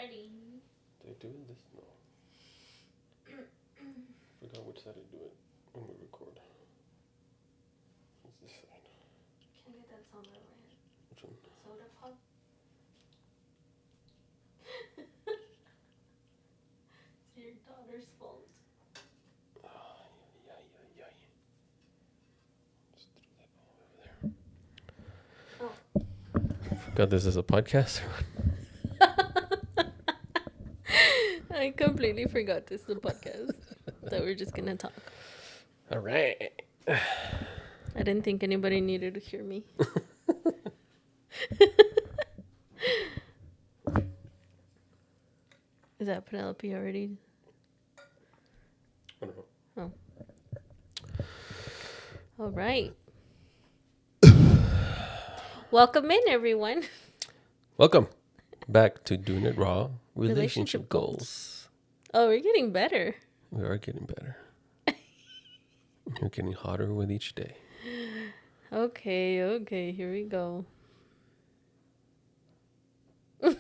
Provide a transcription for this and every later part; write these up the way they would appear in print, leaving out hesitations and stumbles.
Ready. They doing this? No. Forgot which side to do it when we record. What's this side? Can't get that sound out of my head. Which one? Soda pop. It's your daughter's fault. Yeah. Just throw that Oh. ball over there. Forgot this is a podcast. I completely forgot this is a podcast. That we're just gonna talk. All right. I didn't think anybody needed to hear me. Is that Penelope already? I don't know. Oh. All right. Welcome in, everyone. Welcome back to Doing It Raw. Relationship goals. goals. Oh, we're getting better. We are getting better. We're getting hotter with each day. Okay, here we go. Why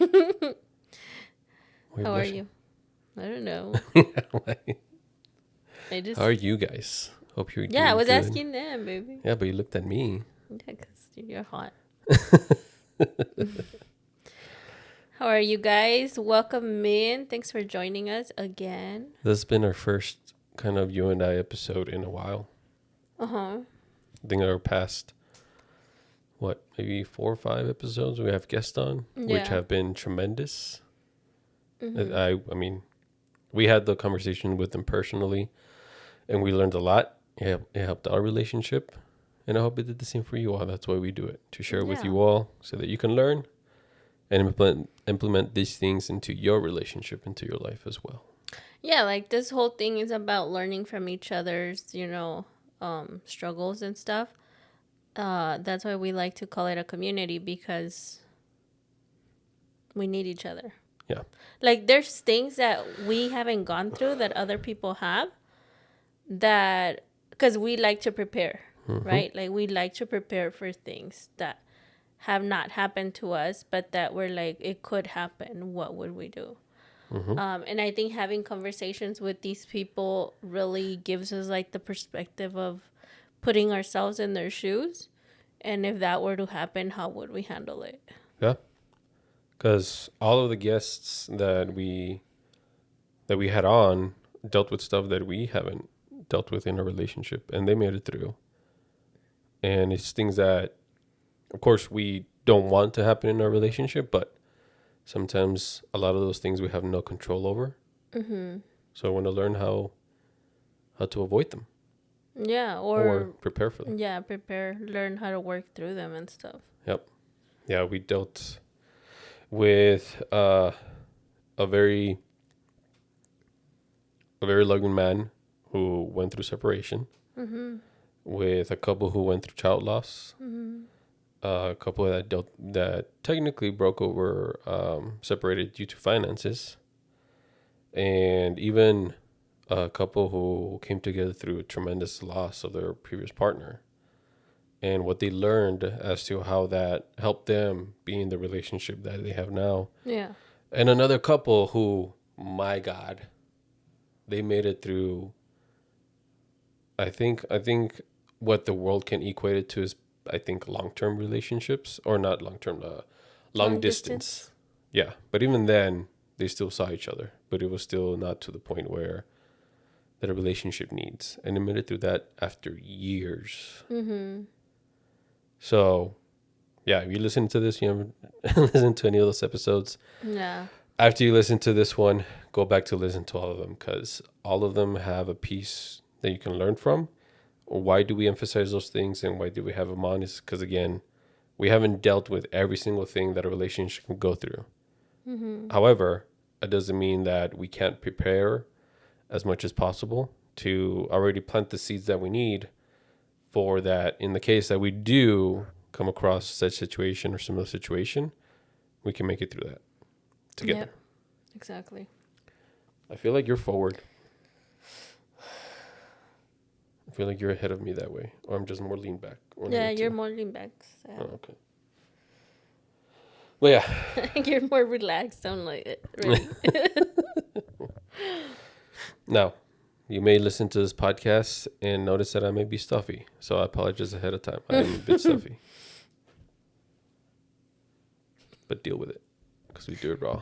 How are blushing? you? I don't know. I just. How are you guys? Hope you're doing Yeah, I was good. asking them, baby. Yeah, but you looked at me. Yeah, because you're hot. How are you guys? Welcome in. Thanks for joining us again. This has been our first kind of you and I episode in a while. Uh-huh. I think our past, maybe 4 or 5 episodes we have guests on, which have been tremendous. Mm-hmm. I mean, we had the conversation with them personally, and we learned a lot. It helped our relationship, and I hope it did the same for you all. That's why we do it, to share with you all so that you can learn and implement these things into your relationship, into your life as well. Yeah, like this whole thing is about learning from each other's, struggles and stuff. That's why we like to call it a community, because we need each other. Yeah. Like there's things that we haven't gone through that other people have, that because we like to prepare, right? Like we like to prepare for things that have not happened to us, but that we're like, it could happen. What would we do? And I think having conversations with these people really gives us like the perspective of putting ourselves in their shoes. And if that were to happen, how would we handle it? Yeah. Because all of the guests that we had on dealt with stuff that we haven't dealt with in a relationship, and they made it through. And it's things that, of course, we don't want to happen in our relationship, but sometimes a lot of those things we have no control over. Mm-hmm. So I want to learn how to avoid them. Yeah, or prepare for them. Yeah, learn how to work through them and stuff. Yep. Yeah, we dealt with a very loving man who went through separation, with a couple who went through child loss, a couple that technically broke over, separated due to finances, and even a couple who came together through a tremendous loss of their previous partner, and what they learned as to how that helped them be in the relationship that they have now. Yeah. And another couple who, my God, they made it through. I think what the world can equate it to is, I think, long-term relationships, or not long-term, long distance. Yeah, but even then, they still saw each other, but it was still not to the point where that a relationship needs. And they made it through that after years. Mm-hmm. So, yeah, if you listen to this, you haven't listened to any of those episodes. Yeah. After you listen to this one, go back to listen to all of them, because all of them have a piece that you can learn from. Why do we emphasize those things, and why do we have them on? Is because, again, we haven't dealt with every single thing that a relationship can go through. Mm-hmm. However, it doesn't mean that we can't prepare as much as possible to already plant the seeds that we need for that. In the case that we do come across such situation or similar situation, we can make it through that together. Yep. Exactly. I feel like you're forward. I feel like you're ahead of me that way, or I'm just more lean back. Yeah, you're more lean back. Oh, okay. Well, yeah. You're more relaxed. I'm like, ready. Now, you may listen to this podcast and notice that I may be stuffy. So I apologize ahead of time. I am a bit stuffy. But deal with it because we do it raw.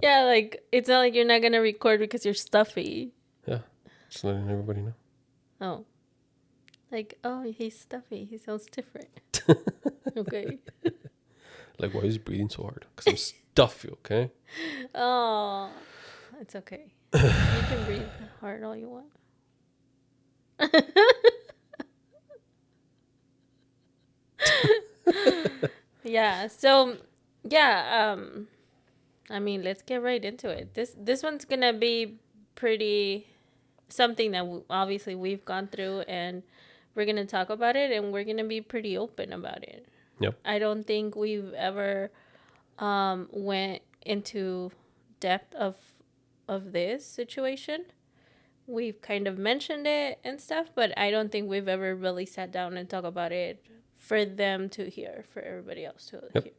Yeah, like, it's not like you're not going to record because you're stuffy. Yeah. Just letting everybody know. Oh. Like, oh, he's stuffy. He sounds different. Okay. Like, why is he breathing so hard? Because I'm stuffy, okay? Oh, it's okay. You can breathe hard all you want. Yeah. So, yeah. I mean, let's get right into it. This one's gonna be pretty something that obviously we've gone through, and we're gonna talk about it, and we're gonna be pretty open about it. Yep. I don't think we've ever went into depth of this situation. We've kind of mentioned it and stuff, but I don't think we've ever really sat down and talk about it for them to hear, for everybody else to hear.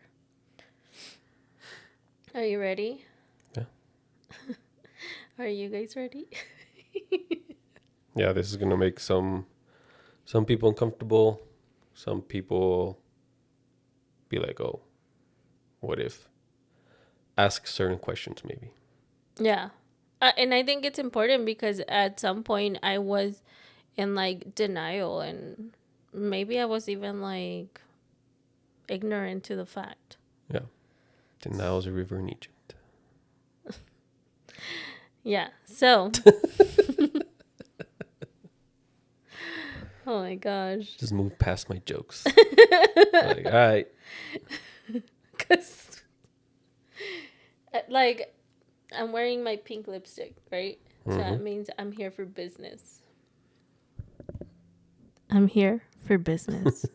Are you ready? Yeah. Are you guys ready? Yeah, this is going to make some people uncomfortable. Some people be like, oh, what if? Ask certain questions, maybe. Yeah. And I think it's important because at some point I was in like denial, and maybe I was even like ignorant to the fact. Yeah. Denial is a river in Egypt. Yeah. So. Oh my gosh. Just move past my jokes. Like, all right. Cause like I'm wearing my pink lipstick, right? So that means I'm here for business. I'm here for business.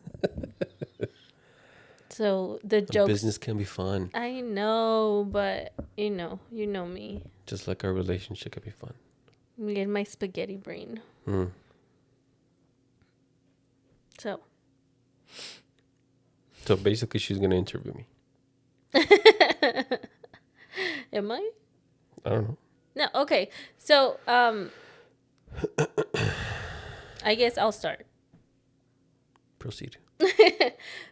So the jokes. Business can be fun. I know, but you know me. Just like our relationship can be fun. Me and my spaghetti brain. So basically, she's gonna interview me. am I? I don't know. No, okay. So I guess I'll start. Proceed.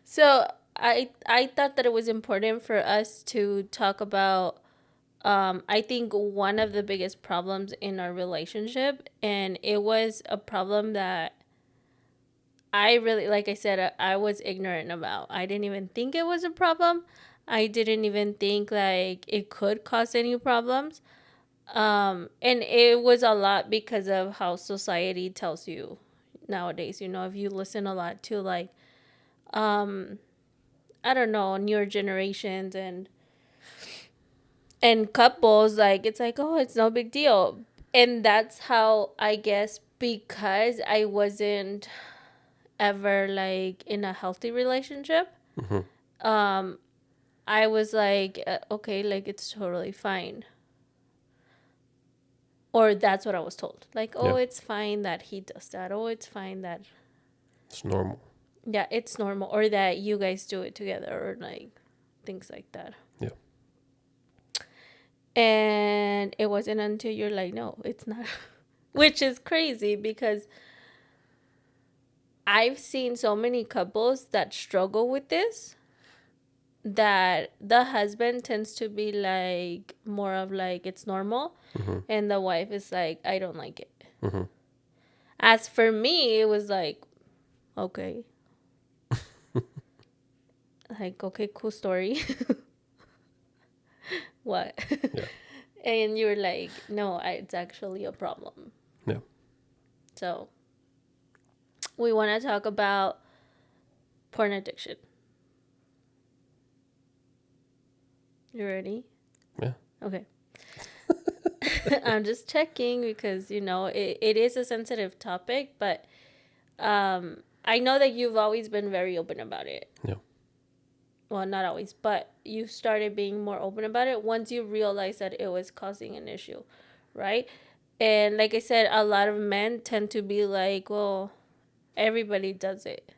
So I thought that it was important for us to talk about I think one of the biggest problems in our relationship, and it was a problem that I really, like I said, I was ignorant about. I didn't even think it was a problem. I didn't even think like it could cause any problems. And it was a lot because of how society tells you nowadays. You know, if you listen a lot to like I don't know, newer generations and couples, like it's like, oh, it's no big deal. And that's how, I guess, because I wasn't ever like in a healthy relationship, I was like, okay, like it's totally fine. Or that's what I was told. Like, oh, Yeah. it's fine that he does that. Oh, it's fine that, It's normal. yeah, it's normal. Or that you guys do it together, or like things like that. Yeah. And it wasn't until you're like, no, it's not. Which is crazy because I've seen so many couples that struggle with this, that the husband tends to be like more of like it's normal, and the wife is like, I don't like it. As for me, it was like, okay. Like, okay, cool story. What? Yeah. And you're like, no, it's actually a problem. Yeah. So we want to talk about porn addiction. You ready? Yeah. Okay. I'm just checking because, you know, it is a sensitive topic, but I know that you've always been very open about it. Yeah. Well, not always, but you started being more open about it once you realized that it was causing an issue, right? And like I said, a lot of men tend to be like, well, everybody does it.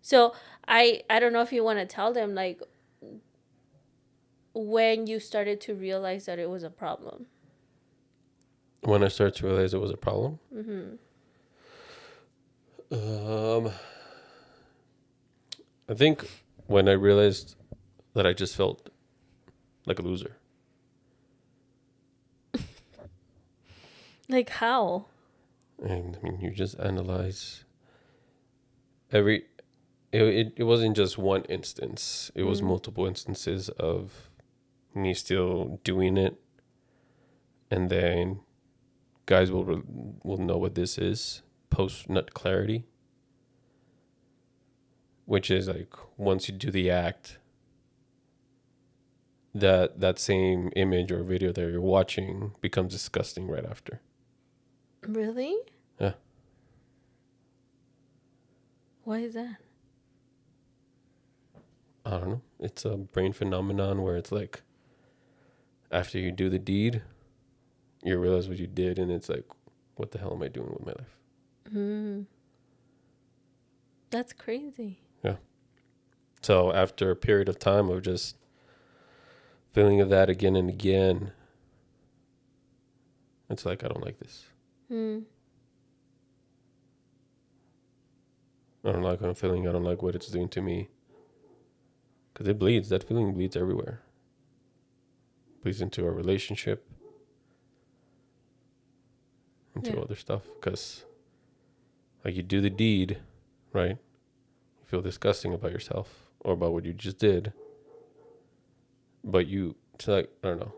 So I don't know if you want to tell them like when you started to realize that it was a problem. When I started to realize it was a problem, I think when I realized that I just felt like a loser. Like how? And I mean, you just analyze every. It wasn't just one instance. It was multiple instances of me still doing it, and then guys will know what this is post nut clarity, which is like once you do the act, that same image or video that you're watching becomes disgusting right after. Really? Yeah. Why is that? I don't know. It's a brain phenomenon where it's like after you do the deed, you realize what you did, and it's like, what the hell am I doing with my life? Mm. That's crazy. Yeah. So after a period of time of just feeling of that again and again, it's like, I don't like this. Mm. I don't like how I'm feeling. I don't like what it's doing to me. Because it bleeds. That feeling bleeds everywhere. Bleeds into our relationship, into other stuff. Because like you do the deed, right? You feel disgusting about yourself or about what you just did. But it's like, I don't know.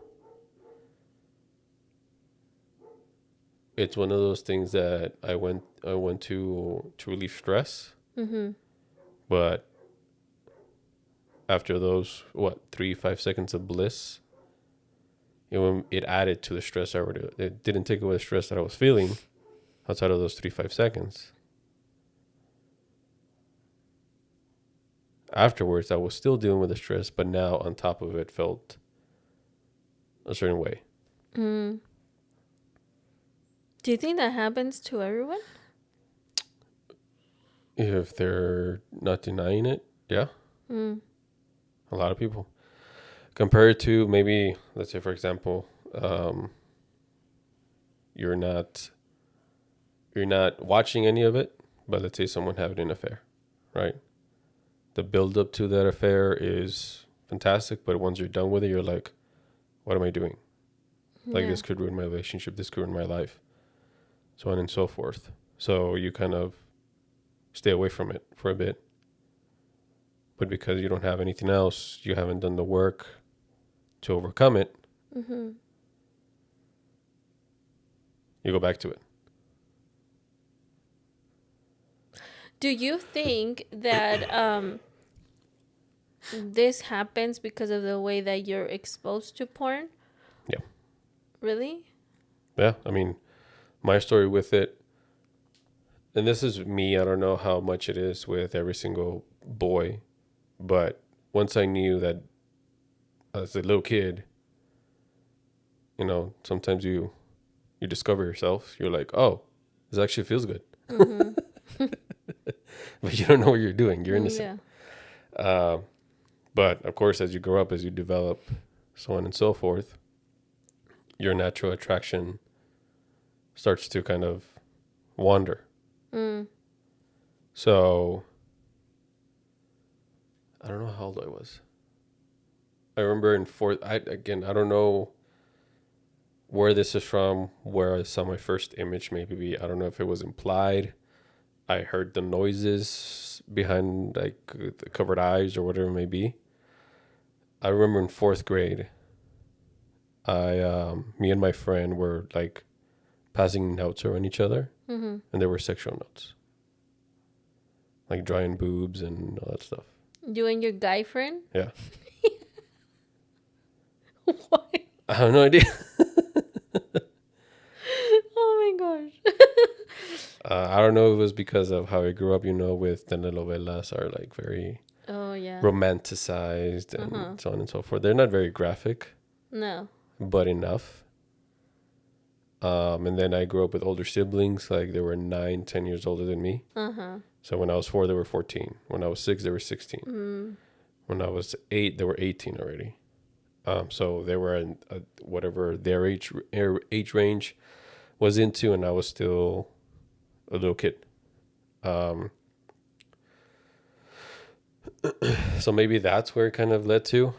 It's one of those things that I went to relieve stress. Mm-hmm. But after those 3-5 seconds of bliss, it added to the stress I already. It didn't take away the stress that I was feeling outside of those 3-5 seconds. Afterwards, I was still dealing with the stress, but now on top of it, felt a certain way. Mm. Do you think that happens to everyone? If they're not denying it, yeah, Mm. a lot of people. Compared to maybe, let's say, for example, you're not watching any of it, but let's say someone having an affair, right? The build up to that affair is fantastic, but once you're done with it, you're like, what am I doing? Like, this could ruin my relationship, this could ruin my life, so on and so forth. So you kind of stay away from it for a bit. But because you don't have anything else, you haven't done the work to overcome it, Mm-hmm. you go back to it. Do you think that this happens because of the way that you're exposed to porn? Yeah. Really? Yeah, I mean, my story with it, and this is me, I don't know how much it is with every single boy, but once I knew that as a little kid, sometimes you discover yourself. You're like, oh, this actually feels good. Mm-hmm. But you don't know what you're doing. You're innocent. Yeah. But of course, as you grow up, as you develop, so on and so forth, your natural attraction starts to kind of wander. Mm. So I don't know how old I was. I remember in fourth. I don't know where this is from. Where I saw my first image. Maybe I don't know if it was implied. I heard the noises behind like the covered eyes or whatever it may be. I remember in fourth grade, me and my friend were like passing notes around each other, Mm-hmm. and there were sexual notes, like drawing boobs and all that stuff. You and your guy friend? Yeah. Why? I have no idea. Oh my gosh. I don't know if it was because of how I grew up, with telenovelas are like very Oh yeah. romanticized and so on and so forth. They're not very graphic, No. but enough. And then I grew up with older siblings. Like they were 9, 10 years older than me. So when I was 4, they were 14. When I was 6, they were 16. When I was 8, they were 18 already. So they were in whatever their age range was into, and I was still a little kid. So maybe that's where it kind of led to.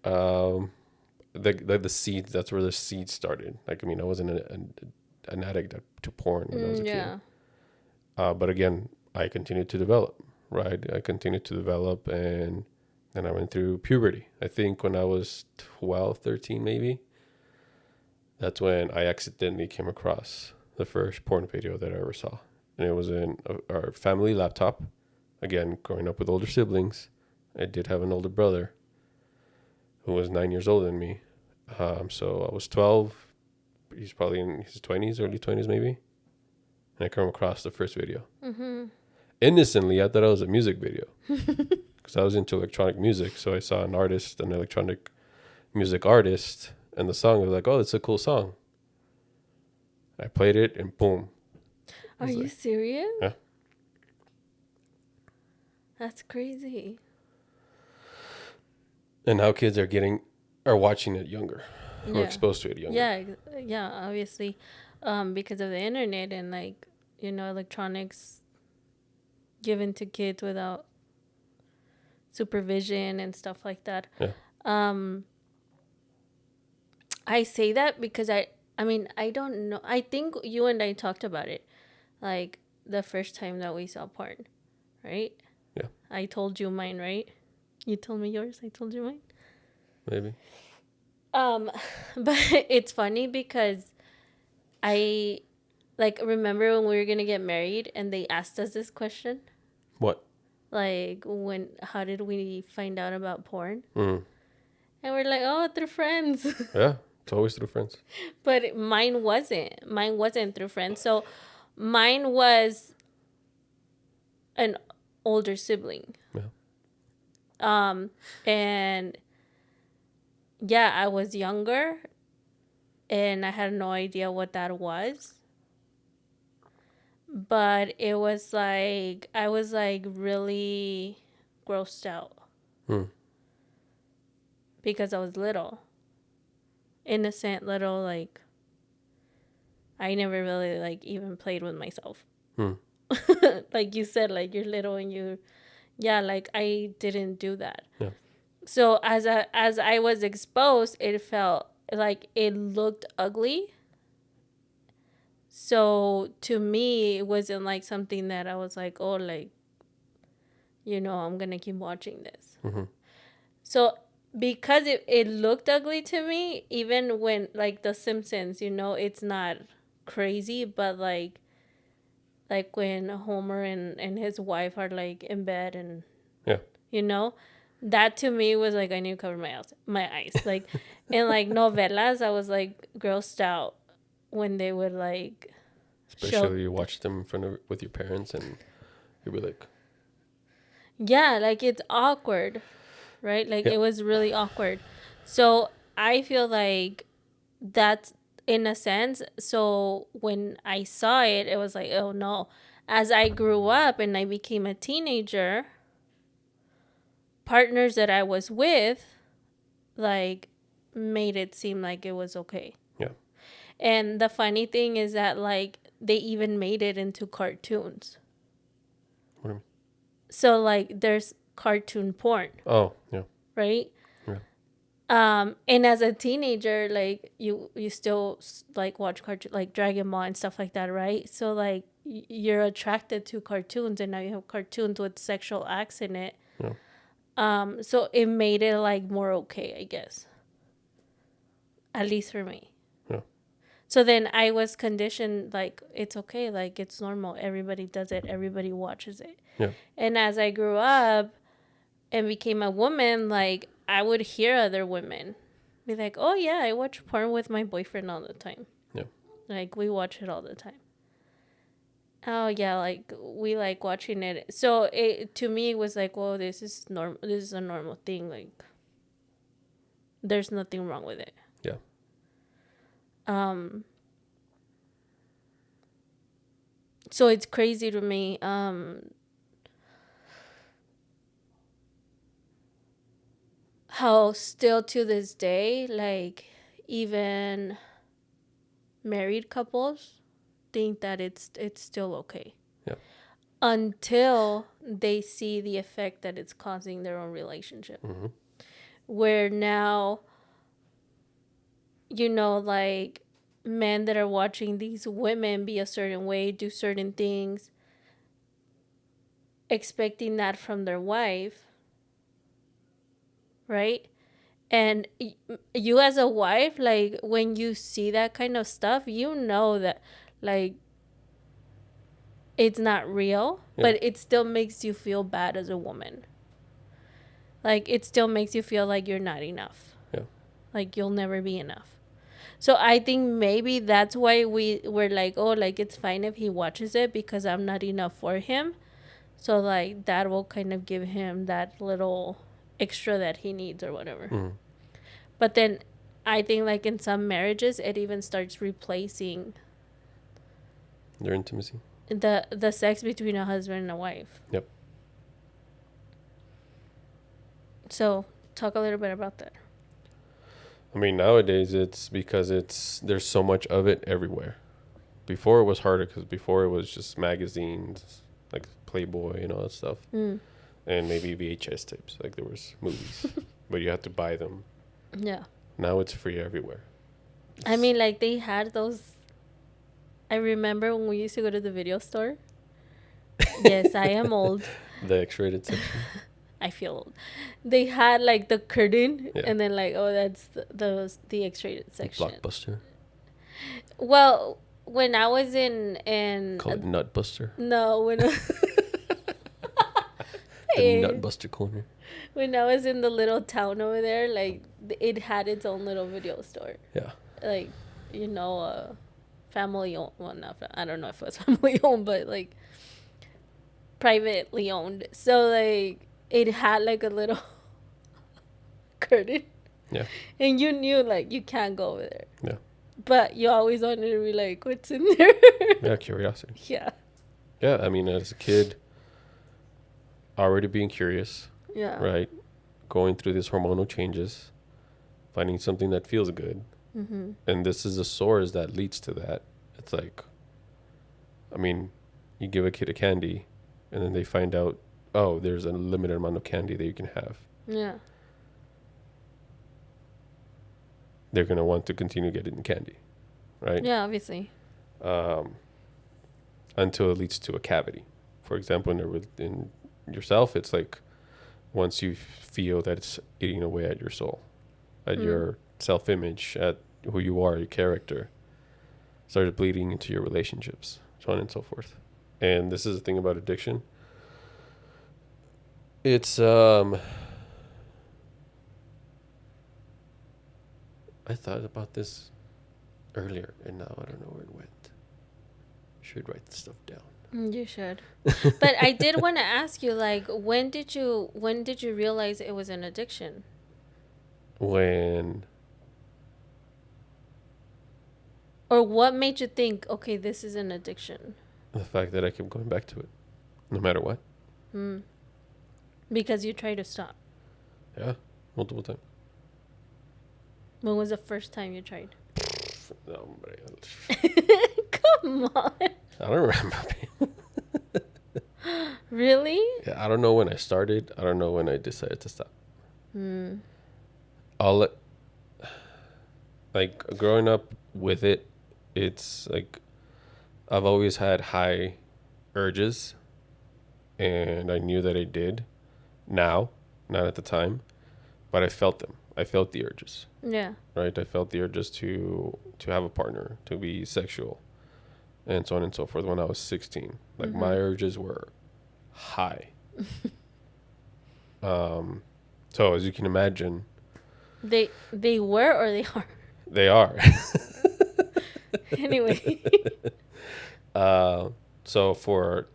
The seeds. That's where the seeds started. Like, I mean, I wasn't an addict to porn when I was a kid. But again, I continued to develop. Right, I continued to develop, and then I went through puberty. I think when I was 12, 13 maybe. That's when I accidentally came across the first porn video that I ever saw, and it was in our family laptop. Again, growing up with older siblings, I did have an older brother who was 9 years older than me. So I was 12. He's probably in his 20s, early 20s maybe. And I come across the first video. Innocently, I thought it was a music video because I was into electronic music. So I saw an electronic music artist, and the song was like, oh, it's a cool song. I played it, and boom. Are you serious? Yeah. That's crazy. And now kids are watching it younger, or exposed to it younger. Yeah, obviously, because of the internet and like, electronics given to kids without supervision and stuff like that. Yeah. I say that because I mean, I don't know. I think you and I talked about it, like the first time that we saw porn, right? Yeah. I told you mine, right? You told me yours. I told you mine. Maybe. But it's funny because I remember when we were gonna get married and they asked us this question. What? Like, how did we find out about porn? Mm. And we're like, oh, through friends. Yeah, it's always through friends. But mine wasn't. Mine wasn't through friends. So mine was an older sibling. Yeah. And yeah, I was younger and I had no idea what that was. But it was like, I was like really grossed out. Because I was little. Innocent little, like, I never really like even played with myself. Like you said, like you're little and like I didn't do that. Yeah. So as I was exposed, it felt like it looked ugly. So to me, it wasn't like something that I was like, oh, like, I'm gonna keep watching this. So because it looked ugly to me, even when like The Simpsons, it's not crazy, but like when Homer and his wife are like in bed and that to me was like I need to cover my eyes. Like in like novelas, I was like grossed out when they would like especially you watch them in front with your parents and you'd be like, yeah, like it's awkward, right? Like it was really awkward. So I feel like that's in a sense. So when I saw it, it was like, oh no. As I grew up and I became a teenager, partners that I was with, like, made it seem like it was okay. Yeah. And the funny thing is that, like, they even made it into cartoons. What do you mean? So, like, there's cartoon porn. Oh, yeah. Right? Yeah. And as a teenager, like, you still, like, watch cartoon, like, Dragon Ball and stuff like that, right? So, like, you're attracted to cartoons, and now you have cartoons with sexual acts in it. Yeah. So it made it, like, more okay, I guess. At least for me. Yeah. So then I was conditioned, like, it's okay, like, it's normal. Everybody does it. Everybody watches it. Yeah. And as I grew up and became a woman, like, I would hear other women be like, oh, yeah, I watch porn with my boyfriend all the time. Yeah. Like, we watch it all the time. Oh, yeah, like, we like watching it. So to me, it was like, well, this is normal. This is a normal thing. Like, there's nothing wrong with it. Yeah. So it's crazy to me. How still to this day, like, even married couples think that it's still okay. Yeah. Until they see the effect that it's causing their own relationship. Mm-hmm. Where now, like, men that are watching these women be a certain way, do certain things, expecting that from their wife, right? And you as a wife, like, when you see that kind of stuff, that, like, it's not real, Yeah. but it still makes you feel bad as a woman. Like, it still makes you feel like you're not enough. Yeah. Like, you'll never be enough. So I think maybe that's why we're like, oh, like, it's fine if he watches it because I'm not enough for him. So, like, that will kind of give him that little extra that he needs or whatever. Mm-hmm. But then I think, like, in some marriages, it even starts replacing Their intimacy. the sex between a husband and a wife. Yep. So talk a little bit about that. I mean, nowadays it's because there's so much of it everywhere. Before it was harder because before it was just magazines like Playboy and all that stuff, and maybe VHS tapes. Like there was movies, but you had to buy them. Yeah. Now it's free everywhere. I mean, like, they had those. I remember when we used to go to the video store. Yes, I am old. The X-rated section. I feel old. They had, like, the curtain, Yeah. and then, like, oh, that's the X-rated section. Blockbuster. Well, when I was in Call it Nutbuster. no, when The Hey. Nutbuster corner. When I was in the little town over there, like, it had its own little video store. Yeah. Like, family owned. Well, I don't know if it was family owned, but, like, privately owned. So, like, it had, like, a little curtain. Yeah. And you knew, like, you can't go over there. Yeah. But you always wanted to be like, what's in there? Yeah, curiosity. Yeah. Yeah, I mean, as a kid, already being curious, Yeah. right? Going through these hormonal changes, finding something that feels good. Mm-hmm. And this is the source that leads to that. It's like, I mean, you give a kid a candy, and then they find out, oh, there's a limited amount of candy that you can have. Yeah. They're going to want to continue getting candy, right? Yeah, obviously. Until it leads to a cavity. For example, in yourself, it's like once you feel that it's eating away at your soul, at your self-image, at who you are, your character, started bleeding into your relationships, so on and so forth. And this is the thing about addiction. It's I thought about this earlier, and now I don't know where it went. Should write the stuff down. You should. But I did want to ask you, like, when did you realize it was an addiction? When Or what made you think, okay, this is an addiction? the fact that I kept going back to it, no matter what. Because you tried to stop. Yeah, multiple times. When was the first time you tried? No, but Come on. I don't remember. Really? Yeah, I don't know when I started. I don't know when I decided to stop. Like growing up with it, it's like I've always had high urges, and I knew that I did. Now, not at the time, but I felt them. I felt the urges. Yeah. Right? I felt the urges to have a partner, to be sexual, and so on and so forth when I was 16. Like my urges were high. So as you can imagine, They were or they are? they are. Anyway. So for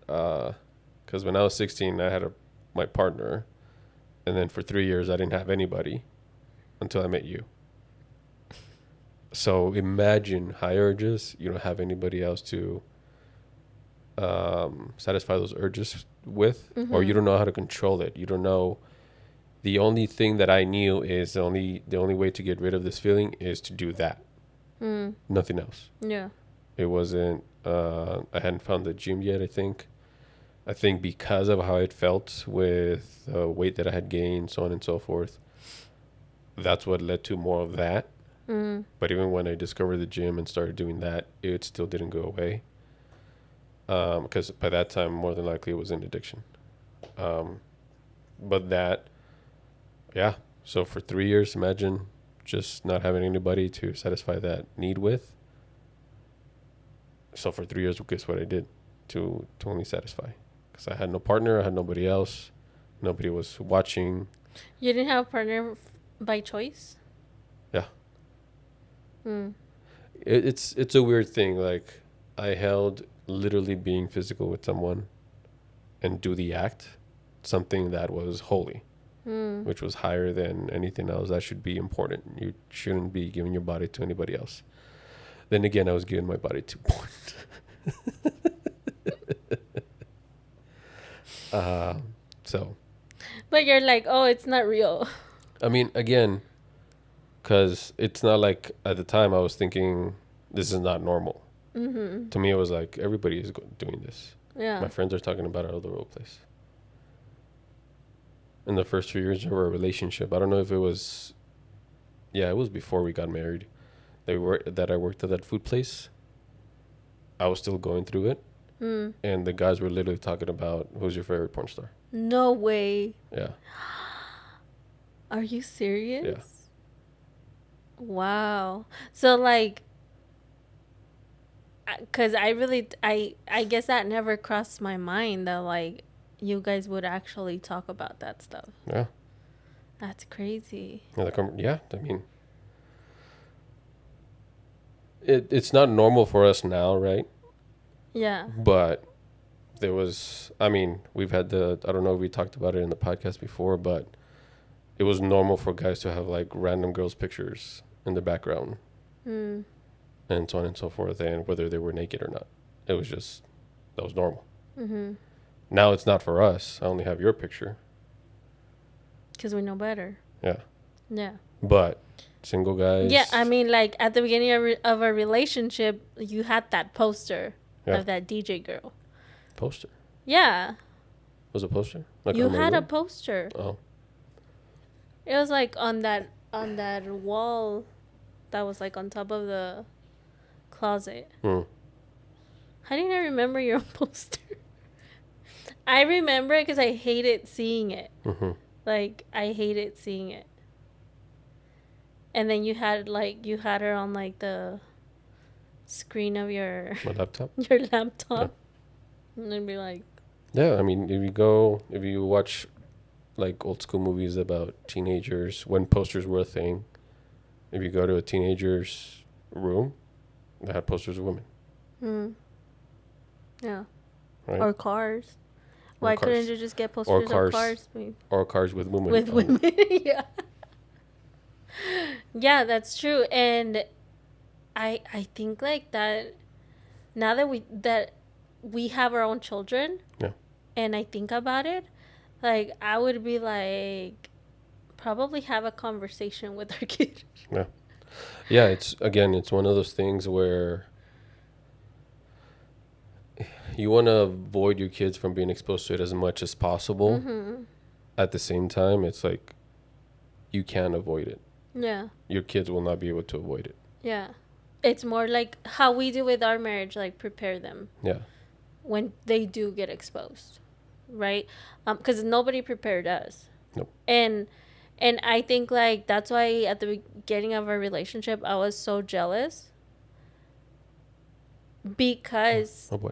because when I was 16, I had my partner, and then for 3 years I didn't have anybody until I met you. So imagine high urges. You don't have anybody else to satisfy those urges with, or you don't know how to control it. You don't know. The only thing that I knew is the only way to get rid of this feeling is to do that. Nothing else. Yeah. It wasn't. I hadn't found the gym yet. I think because of how it felt with the weight that I had gained, so on and so forth. That's what led to more of that. But even when I discovered the gym and started doing that, it still didn't go away. Because by that time, more than likely, it was an addiction. But that, yeah. So for 3 years, imagine just not having anybody to satisfy that need with. So for 3 years, guess what I did to only satisfy? Because I had no partner, I had nobody else, nobody was watching. You didn't have a partner by choice? Yeah. It's a weird thing. Like, I held literally being physical with someone and do the act, something that was holy, which was higher than anything else. That should be important. You shouldn't be giving your body to anybody else. Then again, I was giving my body to porn. So, But you're like, oh, it's not real. I mean, again, because it's not like at the time I was thinking this is not normal. To me, it was like everybody is doing this. Yeah. My friends are talking about it all over the place. In the first 2 years of our relationship, I don't know if it was, yeah, it was before we got married. That I worked at that food place. I was still going through it, and the guys were literally talking about who's your favorite porn star. No way. Yeah. Are you serious? Yeah. Wow. So like, because I guess that never crossed my mind that like you guys would actually talk about that stuff. Yeah. That's crazy. Yeah. I mean, it's not normal for us now, right? Yeah. But there was, I mean, we've had I don't know if we talked about it in the podcast before, but it was normal for guys to have like random girls' pictures in the background. And so on and so forth, and whether they were naked or not. It was just, that was normal. Now it's not for us. I only have your picture. Because we know better. Yeah. Yeah. But single guys. Yeah, I mean, like at the beginning of a relationship, you had that poster of that DJ girl. Poster? Yeah. Was it a poster? Like you had a poster. Oh. It was like on that wall that was like on top of the closet. How do you not remember your poster? I remember it because I hated seeing it. Like, I hated seeing it. And then you had her on like the screen of your My laptop. Your laptop. Yeah. And I'd be like, yeah, I mean, if you watch like old school movies about teenagers when posters were a thing, if you go to a teenager's room, they had posters of women. Yeah. Right? Or cars. Why couldn't you just get posters of cars? Or cars with women. With women, yeah. Yeah, that's true. And I think like that now that we have our own children. Yeah. And I think about it, like I would be like probably have a conversation with our kid. Yeah. Yeah, it's one of those things where you want to avoid your kids from being exposed to it as much as possible. At the same time, it's like you can't avoid it. Yeah. Your kids will not be able to avoid it. Yeah. It's more like how we do with our marriage, like prepare them. Yeah. When they do get exposed, right? Because nobody prepared us. Nope. And I think like that's why at the beginning of our relationship I was so jealous. Because. Oh boy.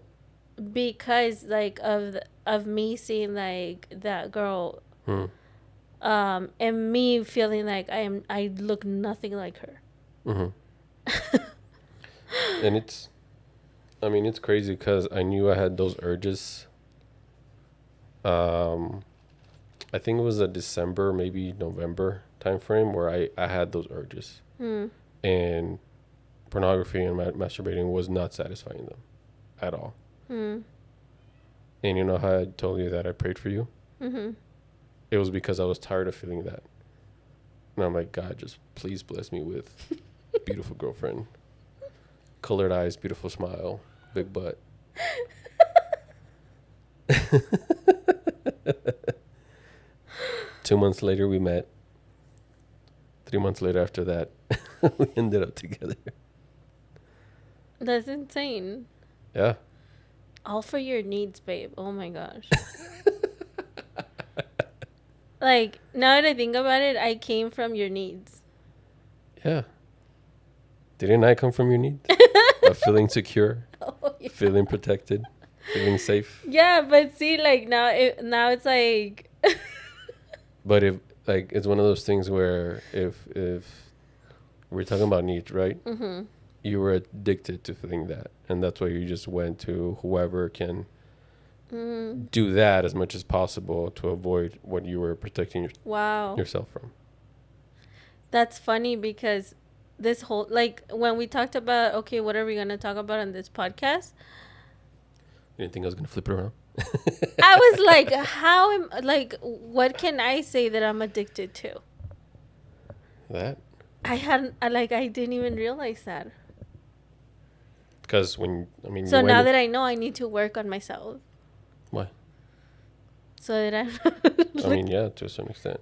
Because like of me seeing like that girl, and me feeling like I look nothing like her. And it's crazy because I knew I had those urges. I think it was a December, maybe November time frame where I had those urges, and pornography and masturbating was not satisfying them at all. And you know how I told you that I prayed for you? Mm-hmm. It was because I was tired of feeling that. And I'm like, God, just please bless me with a beautiful girlfriend. Colored eyes, beautiful smile, big butt. 2 months later, we met. 3 months later after that, we ended up together. That's insane. Yeah. All for your needs, babe. Oh my gosh. Like, now that I think about it, I came from your needs. Yeah. Didn't I come from your need? Of feeling secure, Oh, yeah. feeling protected, feeling safe. Yeah, but see, like, now it's like, But if like it's one of those things where if we're talking about needs, right? mm-hmm. You were addicted to feeling that, and that's why you just went to whoever can do that as much as possible to avoid what you were protecting Wow. yourself from. That's funny because this whole, like, when we talked about, okay, what are we going to talk about on this podcast? You didn't think I was gonna flip it around? I was like, what can I say that I'm addicted to? That I didn't even realize that. because So now that I know, I need to work on myself. Why? So that I'm I mean, yeah, to a certain extent.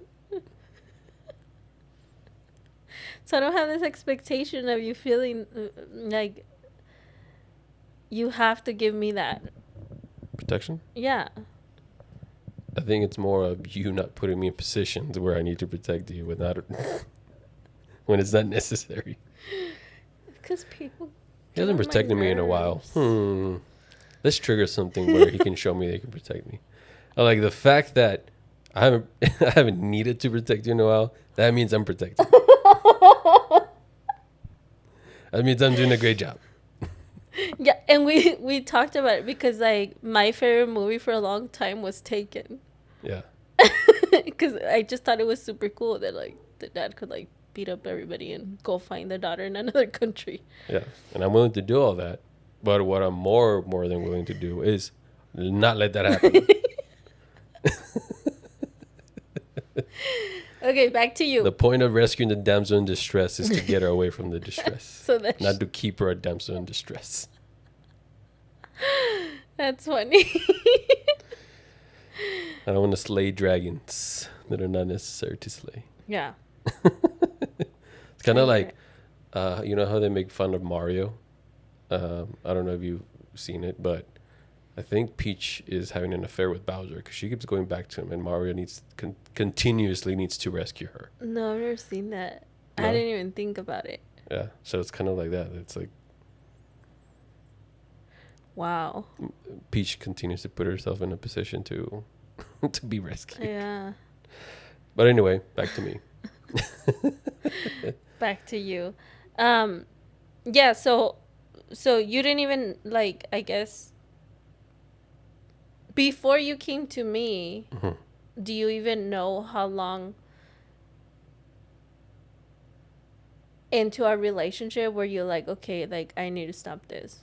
so I don't have this expectation of you feeling like you have to give me that. Protection? Yeah. I think it's more of you not putting me in positions where I need to protect you without when it's not necessary. Because people. He hasn't get on my protected me in a while. nerves. Let's trigger something where he can show me that he can protect me. I like the fact that I haven't I haven't needed to protect you in a while. That means I'm protected. That means I'm doing a great job. Yeah, and we talked about it because like my favorite movie for a long time was Taken. Yeah. Because I just thought it was super cool that like the dad could like beat up everybody and go find the daughter in another country. Yeah. And I'm willing to do all that. But what I'm more than willing to do is not let that happen. Okay, back to you. The point of rescuing the damsel in distress is to get her away from the distress. So that Not to keep her a damsel in distress. that's funny. I don't want to slay dragons that are not necessary to slay. Yeah. It's kind of like, you know how they make fun of Mario? I don't know if you've seen it, but I think Peach is having an affair with Bowser because she keeps going back to him, and Mario continuously needs to rescue her. No, I've never seen that. No? I didn't even think about it. Yeah, so it's kind of like that. It's like Wow. Peach continues to put herself in a position to to be rescued. Yeah. But anyway, back to me. Back to you. Yeah, so you didn't even like, I guess, before you came to me, Mhm. do you even know how long into our relationship where you're like, okay, like I need to stop this?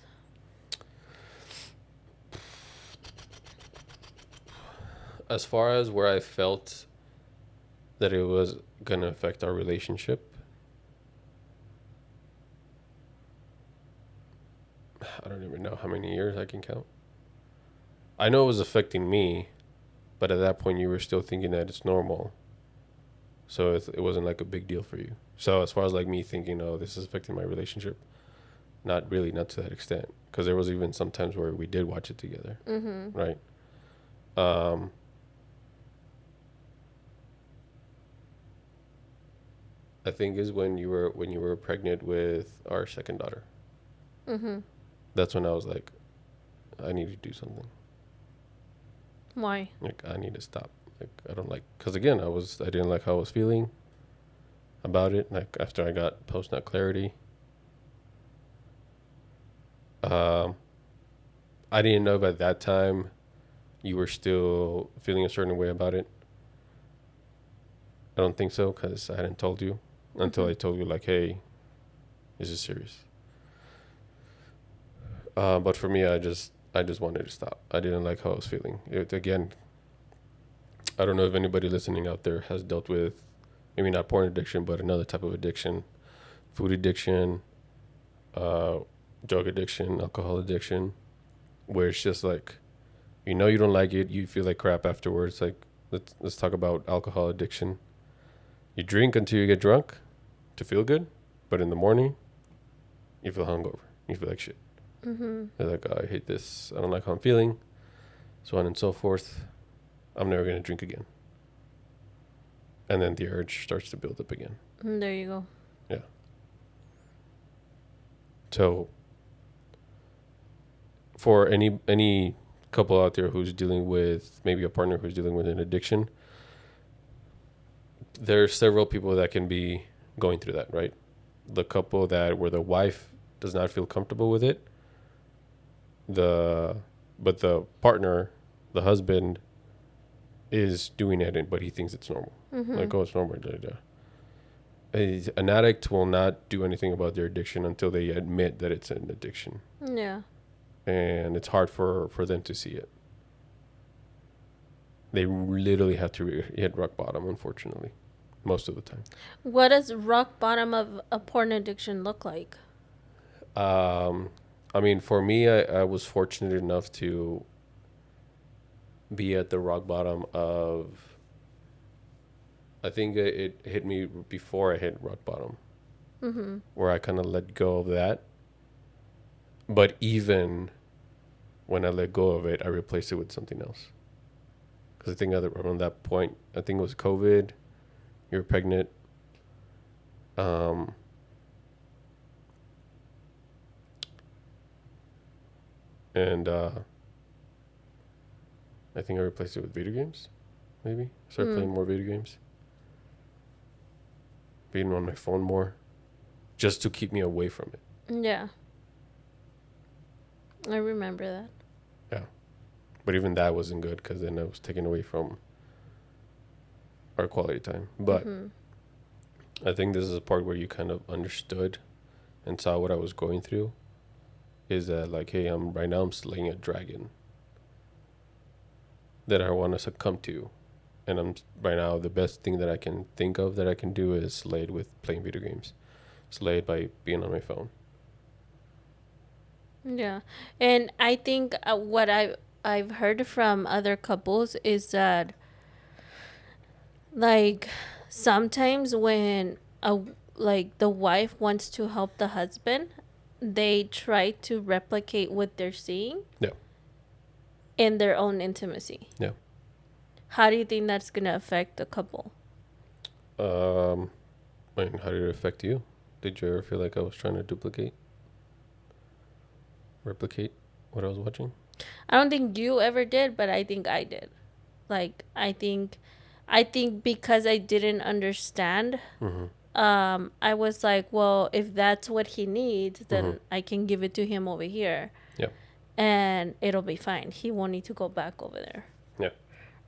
As far as where I felt that it was going to affect our relationship, I don't even know how many years I can count. I know it was affecting me, but at that point you were still thinking that it's normal. So it wasn't like a big deal for you. So as far as like me thinking, oh, this is affecting my relationship, not really, not to that extent. Because there was even some times where we did watch it together, Mm-hmm. right? I think is when you were pregnant with our second daughter. Mm-hmm. That's when I was like, I need to do something. Why? Like I need to stop. Like I don't like, because again, I didn't like how I was feeling about it. Like after I got post-nut clarity, I didn't know if at that time you were still feeling a certain way about it. I don't think so, because I hadn't told you until I told you like, hey, this is serious. But for me, I just I just wanted to stop. I didn't like how I was feeling. Again, I don't know if anybody listening out there has dealt with maybe not porn addiction, but another type of addiction, food addiction, uh, drug addiction, alcohol addiction, where it's just like, you don't like it, you feel like crap afterwards. Like, let's talk about alcohol addiction. You drink until you get drunk to feel good, but in the morning, you feel hungover. You feel like shit. Mm-hmm. You're like, oh, I hate this. I don't like how I'm feeling. So on and so forth. I'm never going to drink again. And then the urge starts to build up again. There you go. Yeah. So for any couple out there who's dealing with maybe a partner who's dealing with an addiction, there are several people that can be going through that, right? The couple that where the wife does not feel comfortable with it, but the partner, the husband, is doing it, but he thinks it's normal. Mm-hmm. Like, oh, it's normal. Da, da, da. An addict will not do anything about their addiction until they admit that it's an addiction. Yeah. And it's hard for them to see it. They literally have to hit rock bottom, unfortunately, most of the time. What does rock bottom of a porn addiction look like? I mean, for me, I was fortunate enough to be at the rock bottom of, I think it hit me before I hit rock bottom, Mm-hmm. where I kind of let go of that. But even when I let go of it, I replaced it with something else. Because I think around that point, I think it was COVID, you were pregnant. And I think I replaced it with video games, maybe. Started playing more video games. Being on my phone more. Just to keep me away from it. Yeah. I remember that. Yeah. But even that wasn't good because then I was taken away from our quality time. But I think this is a part where you kind of understood and saw what I was going through. Is that like, hey, right now I'm slaying a dragon that I want to succumb to. And I'm right now, the best thing that I can think of that I can do is slay it with playing video games. Slay it by being on my phone. Yeah. And I think what I've heard from other couples is that, like, sometimes when the wife wants to help the husband, they try to replicate what they're seeing. Yeah. In their own intimacy. Yeah. How do you think that's gonna affect the couple? I mean, how did it affect you? Did you ever feel like I was trying to replicate what I was watching? I don't think you ever did, but I think I did. Like, I think because I didn't understand, I was like, well, if that's what he needs, then I can give it to him over here. Yeah. And it'll be fine. He won't need to go back over there. Yeah.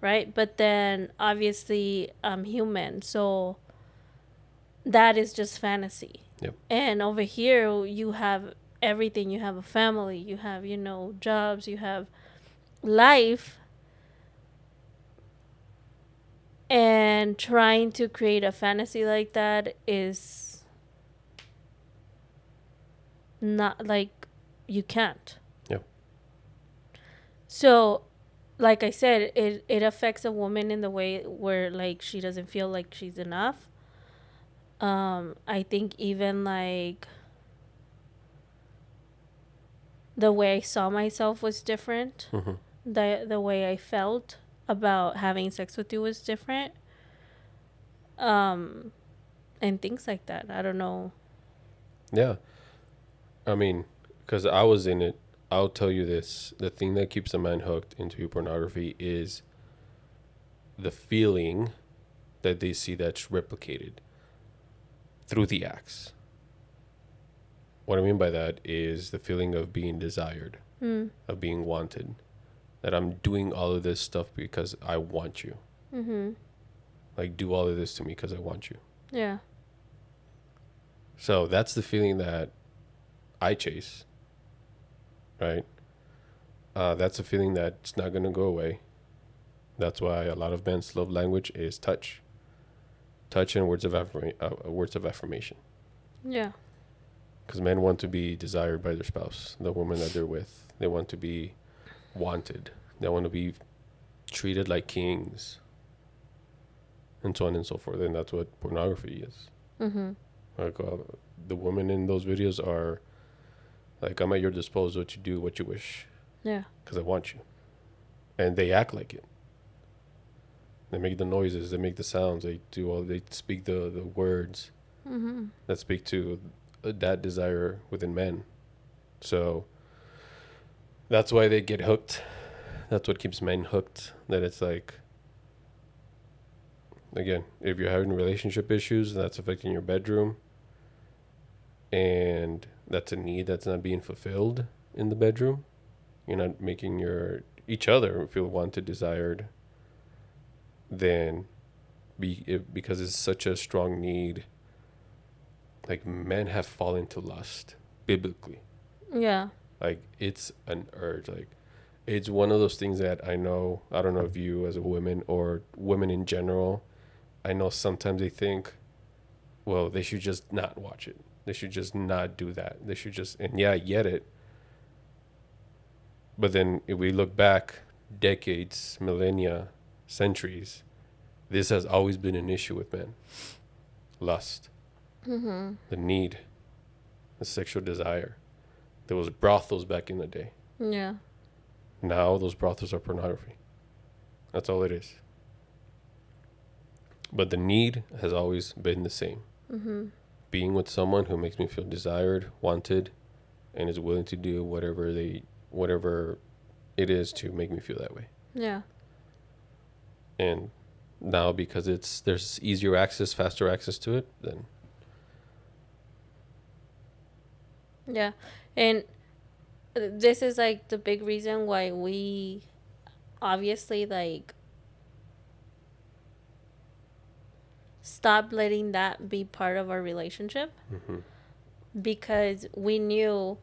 Right? But then obviously I'm human, so that is just fantasy. Yep. And over here you have everything. You have a family, you have, jobs, you have life. And trying to create a fantasy like that is not, like, you can't. Yeah. So, like I said, it affects a woman in the way where, like, she doesn't feel like she's enough. I think even, like, the way I saw myself was different. The way I felt about having sex with you was different. And things like that. I don't know. Yeah. I mean, because I was in it, I'll tell you this. The thing that keeps a man hooked into pornography is the feeling that they see that's replicated through the acts. What I mean by that is the feeling of being desired, of being wanted. That I'm doing all of this stuff because I want you. Like, do all of this to me because I want you. Yeah. So that's the feeling that I chase, right? That's a feeling that's not going to go away. That's why a lot of men's love language is touch and words of affirmation. Yeah. Because men want to be desired by their spouse, the woman that they're with. They want to be wanted. They want to be treated like kings, and so on and so forth. And that's what pornography is. Mm-hmm. Like the women in those videos are like, I'm at your disposal to do what you wish Yeah. because I want you. And they act like it. They make the noises, they make the sounds, they speak the words Mm-hmm. that speak to that desire within men. So that's why they get hooked. That's what keeps men hooked. That it's like, again, if you're having relationship issues, that's affecting your bedroom, and that's a need that's not being fulfilled in the bedroom. You're not making each other feel wanted, desired. Then, because it's such a strong need, like men have fallen to lust biblically. Yeah. Like it's an urge. Like it's one of those things that I know. I don't know if you as a woman or women in general. I know sometimes they think, well, they should just not watch it. They should just not do that. They should just, and yeah, I get it. But then if we look back decades, millennia, centuries, this has always been an issue with men. Lust, Mm-hmm. the need, the sexual desire. There was brothels back in the day. Yeah. Now those brothels are pornography. That's all it is. But the need has always been the same. Mm-hmm. Being with someone who makes me feel desired, wanted, and is willing to do whatever it is to make me feel that way. Yeah. And now because there's easier access, faster access to it, then Yeah. And this is like the big reason why we obviously like stop letting that be part of our relationship, because we knew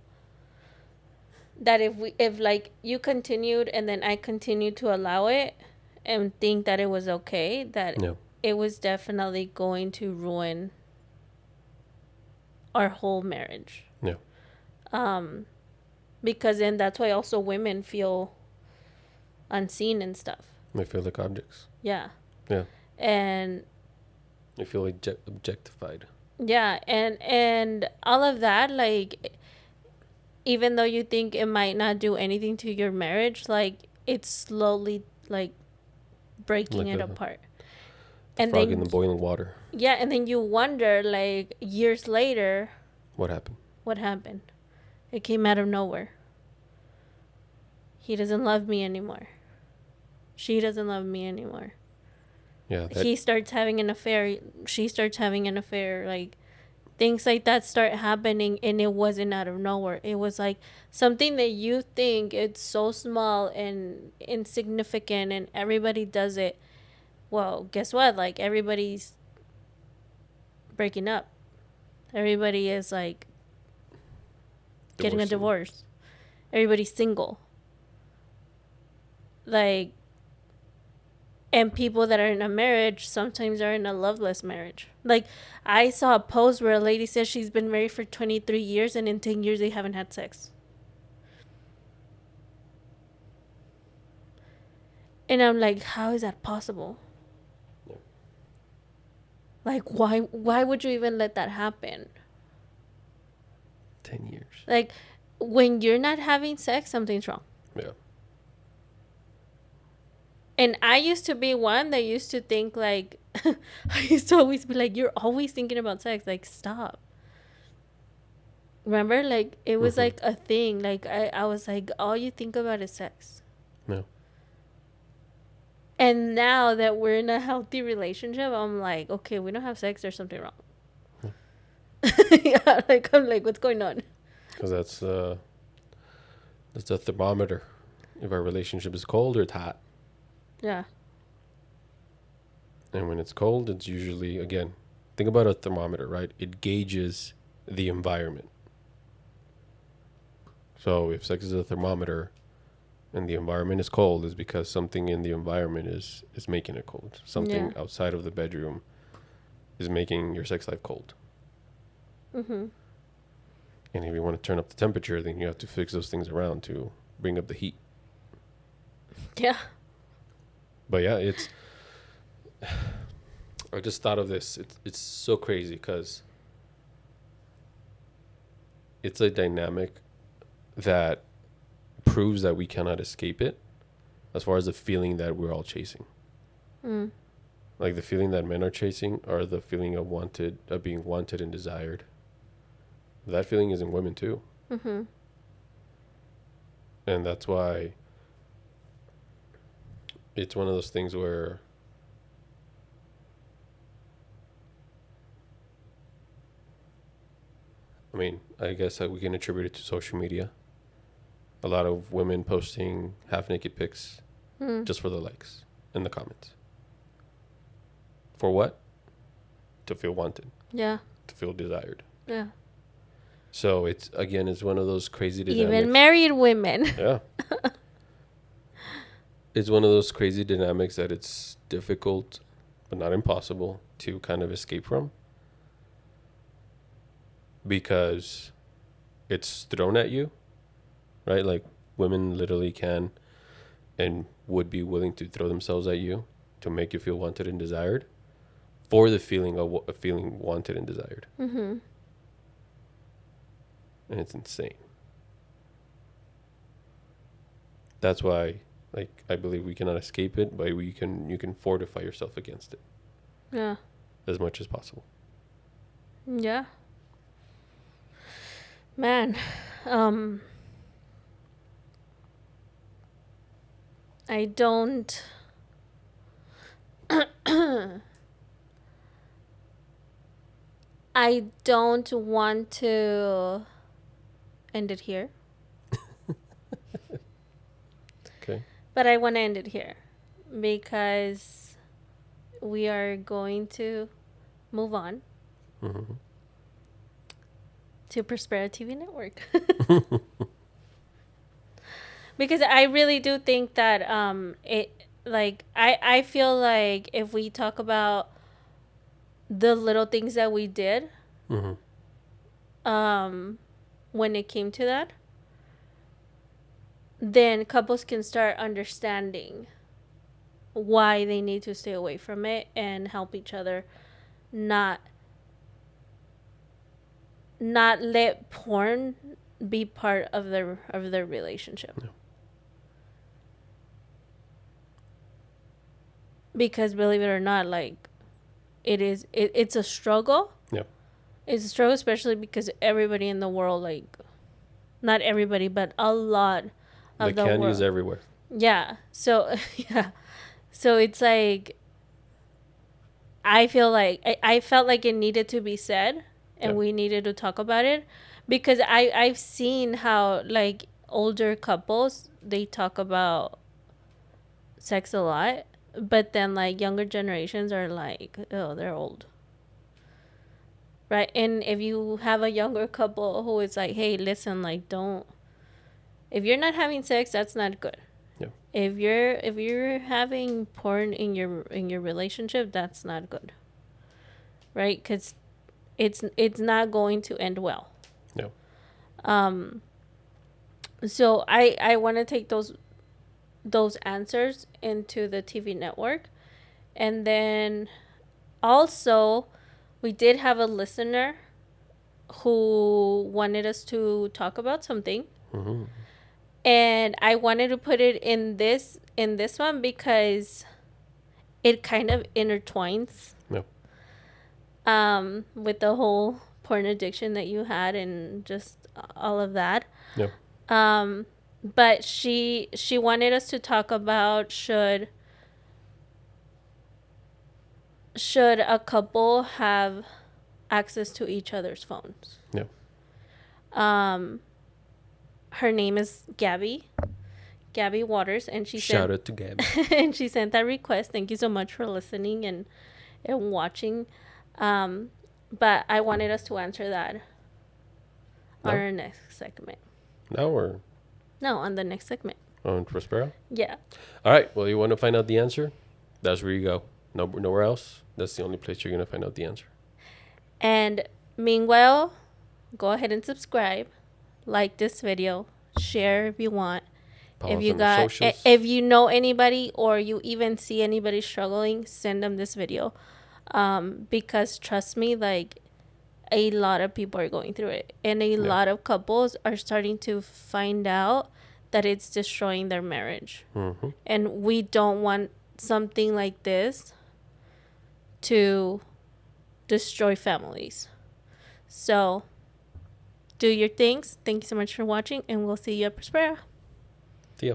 that if like you continued and then I continued to allow it and think that it was okay, that yeah. it was definitely going to ruin our whole marriage. Yeah. Because then that's why also women feel unseen and stuff. They feel like objects. Yeah. Yeah. And They feel like objectified. yeah, and all of that, like, even though you think it might not do anything to your marriage, like, it's slowly like breaking Like it a apart. And frog in the boiling water. Yeah, and then you wonder, like, years later, What happened? what happened? It came out of nowhere. He doesn't love me anymore. She doesn't love me anymore. Yeah. He starts having an affair. She starts having an affair. Like, things like that start happening, and it wasn't out of nowhere. It was like something that you think it's so small and insignificant and everybody does it. Well, guess what? Like, everybody's breaking up. Everybody is like getting a divorce. Everybody's single. Like, and people that are in a marriage sometimes are in a loveless marriage. Like, I saw a post where a lady says she's been married for 23 years and in 10 years they haven't had sex. And I'm like, how is that possible? Yeah. Like, why would you even let that happen? 10 years. Like, when you're not having sex, something's wrong. Yeah. And I used to be one that used to think, like, I used to always be like, you're always thinking about sex. Like, stop. Remember? Like, it was like a thing. Like, I was like, all you think about is sex. No. And now that we're in a healthy relationship, I'm like, okay, we don't have sex. There's something wrong. Yeah, like, I'm like, what's going on? Because that's the thermometer. If our relationship is cold or it's hot. Yeah. And when it's cold, it's usually, again, think about a thermometer, right? It gauges the environment. So if sex is a thermometer, and the environment is cold is because something in the environment is making it cold. Something outside of the bedroom is making your sex life cold. Mm-hmm. And if you want to turn up the temperature, then you have to fix those things around to bring up the heat. Yeah. But yeah, it's. I just thought of this. It's so crazy because it's a dynamic that proves that we cannot escape it, as far as the feeling that we're all chasing. Mm. Like the feeling that men are chasing, or the feeling of being wanted and desired. That feeling is in women too. Mm-hmm. And that's why it's one of those things where I mean, I guess that we can attribute it to social media. A lot of women posting half naked pics just for the likes in the comments. For what? To feel wanted. Yeah. To feel desired. Yeah. So it's one of those crazy dynamics. Even married women. Yeah. It's one of those crazy dynamics that it's difficult, but not impossible, to kind of escape from. Because it's thrown at you, right? Like women literally can and would be willing to throw themselves at you to make you feel wanted and desired, for the feeling of feeling wanted and desired. Mm-hmm. And it's insane. That's why, like, I believe we cannot escape it, but you can fortify yourself against it. Yeah. As much as possible. Yeah. Man, I don't I don't want to end it here. Okay. But I want to end it here because we are going to move on to Prospera TV Network. Because I really do think that I feel like if we talk about the little things that we did when it came to that, then couples can start understanding why they need to stay away from it and help each other not let porn be part of their relationship. Yeah. Because believe it or not, like it's a struggle. Yeah. It's a struggle, especially because everybody in the world, like not everybody, but a lot of the candy world is everywhere. Yeah. So yeah. So it's like I feel like I felt like it needed to be said, and we needed to talk about it, because I've seen how like older couples, they talk about sex a lot, but then like younger generations are like, oh, they're old. Right? And if you have a younger couple who is like, hey, listen, like if you're not having sex, that's not good. Yeah. If you're having porn in your relationship, that's not good. Right? Cuz it's not going to end well. No. So I want to take those answers into the TV network. And then also we did have a listener who wanted us to talk about something. And I wanted to put it in this one because it kind of intertwines with the whole porn addiction that you had and just all of that. But she wanted us to talk about should a couple have access to each other's phones. Her name is Gabby Waters, and she shout out to Gabby. and she sent that request. Thank you so much for listening and watching. But I wanted us to answer that on our next segment. Now or no, on the next segment. On Prospero? Yeah. All right. Well, you want to find out the answer? That's where you go. Nowhere else. That's the only place you're going to find out the answer. And meanwhile, go ahead and subscribe, like this video, share if you want. Follow us on the socials. If you know anybody or you even see anybody struggling, send them this video. Because trust me, like, a lot of people are going through it, and a lot of couples are starting to find out that it's destroying their marriage. Mm-hmm. And we don't want something like this to destroy families. So do your things. Thank you so much for watching, and we'll see you at Prospera. See ya.